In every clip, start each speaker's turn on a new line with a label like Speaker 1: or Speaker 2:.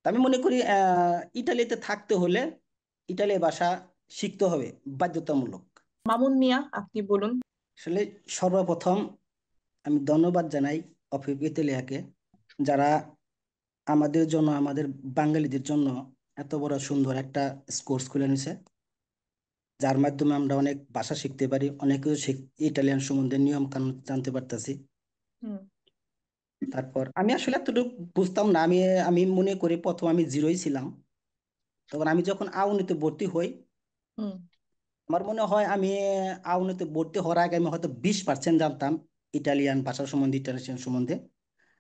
Speaker 1: তা আমি মনে করি ইটালিতে থাকতে হলে ইটালি ভাষা শিখতে হবে, বাধ্যতামূলক।
Speaker 2: মামুন মিয়া, আপনি বলুন।
Speaker 1: আসলে সর্বপ্রথম আমি ধন্যবাদ জানাই অফিস ইতালিয়াকে, যারা আমাদের জন্য, আমাদের বাঙালিদের জন্য এত বড় সুন্দর একটা কোর্স খুলে নিছে, যার মাধ্যমে আমরা অনেক ভাষা শিখতে পারি, অনেক কিছু ইটালিয়ান সম্বন্ধে নিয়ম কানুন জানতে পারতেছি।
Speaker 2: হুম।
Speaker 1: তারপর আমি আসলে এতটুকু বুঝতাম না, আমি আমি মনে করি প্রথম আমি জিরোই ছিলাম। তখন আমি যখন আউনিতে ভর্তি হই,
Speaker 2: হুম।
Speaker 1: আমার মনে হয় আমি আউনিতে ভর্তি হওয়ার আগে আমি হয়তো 20% জানতাম ইটালিয়ান ভাষা সম্বন্ধে, ইটালিয়ান সম্বন্ধে।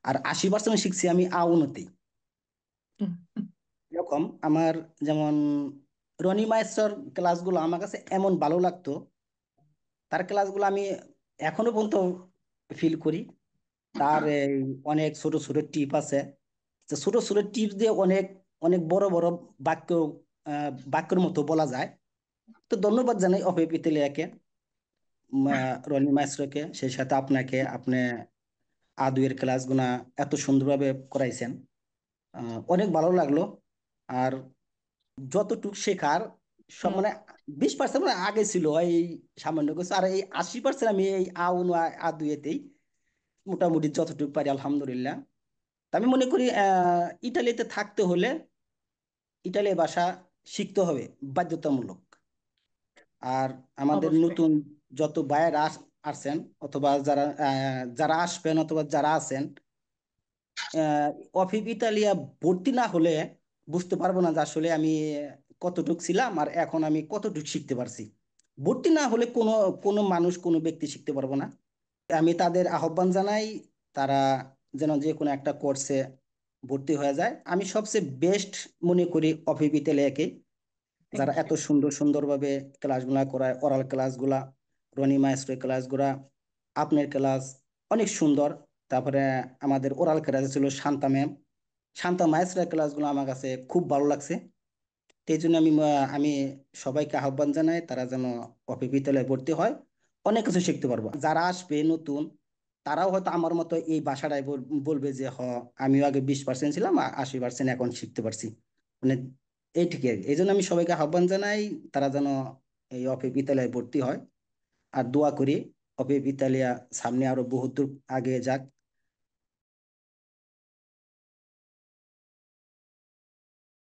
Speaker 1: আর 80% শিখছি আমি আউনিতেই।
Speaker 2: হুম।
Speaker 1: এরকম আমার, যেমন রনি মাইস্টার ক্লাসগুলো আমার কাছে এমন ভালো লাগতো, তার ক্লাসগুলো আমি এখনো পর্যন্ত ফিল করি। তার এই অনেক ছোট ছোট টিপ আছে, যে ছোট ছোট টিপ দিয়ে অনেক অনেক বড় বড় বাক্য, বাক্যের মতো বলা যায়। তো ধন্যবাদ জানাই অভয় পিতেলিয়াকে, রনি মাস্টারকে, সেই সাথে আপনাকে, আপনি আদুয়ের ক্লাসগুলা এত সুন্দরভাবে করাইছেন। অনেক ভালো লাগলো। আর যতটুক শেখার সব
Speaker 2: হুম।
Speaker 1: মানে 20% মানে আগে ছিল এই সামান্য কিছু, আর এই 80% আমি এই আউন আদুয়েতেই মোটামুটি যতটুকু পারি আলহামদুলিল্লাহ। তা আমি মনে করি ইটালিতে থাকতে হলে ইটালি ভাষা শিখতে হবে, বাধ্যতামূলক। আর আমাদের
Speaker 2: অবশ্যই।
Speaker 1: নতুন যত ভাইয়েরা আসছেন, অথবা যারা যারা আসবেন, অথবা যারা আছেন, আহ, অফিস ইতালিয়া ভর্তি না হলে বুঝতে পারবো না যে আসলে আমি কতটুক ছিলাম আর এখন আমি কতটুক শিখতে পারছি। ভর্তি না হলে কোনো কোনো মানুষ, কোনো ব্যক্তি শিখতে পারবো না। আমি তাদের আহ্বান জানাই, তারা যেন যে কোনো একটা কোর্সে ভর্তি হয়ে যায়। আমি সবচেয়ে বেস্ট মনে করি অফিস ইতালিয়াকে,
Speaker 2: থ্যাংক
Speaker 1: যারা এত
Speaker 2: ইউ।
Speaker 1: সুন্দর সুন্দরভাবে ক্লাসগুলা করায়, ওরাল ক্লাসগুলা, রনি মাস্টারের ক্লাসগুলা, আপনার ক্লাস অনেক সুন্দর। তারপরে আমাদের ওরাল ক্লাস ছিল শান্তা ম্যাম, শান্তা মাস্টারের ক্লাসগুলো আমার কাছে খুব ভালো লাগছে। এই জন্য আমি সবাইকে আহ্বান জানাই তারা যেন অফি বিদ্যালয়ে ভর্তি হয়, অনেক কিছু শিখতে পারবো। যারা আসবে নতুন, তারাও হয়তো আমার মতো এই ভাষাটাই বলবে যে আমিও আগে 20% ছিলাম, 80% এখন শিখতে পারছি। মানে এই ঠিক এই জন্য আমি সবাইকে আহ্বান জানাই তারা যেন এই অফি বিদ্যালয়ে ভর্তি হয়। আর দোয়া করি অফি বিদ্যালয় সামনে আরো বহুত দূর আগে যাক।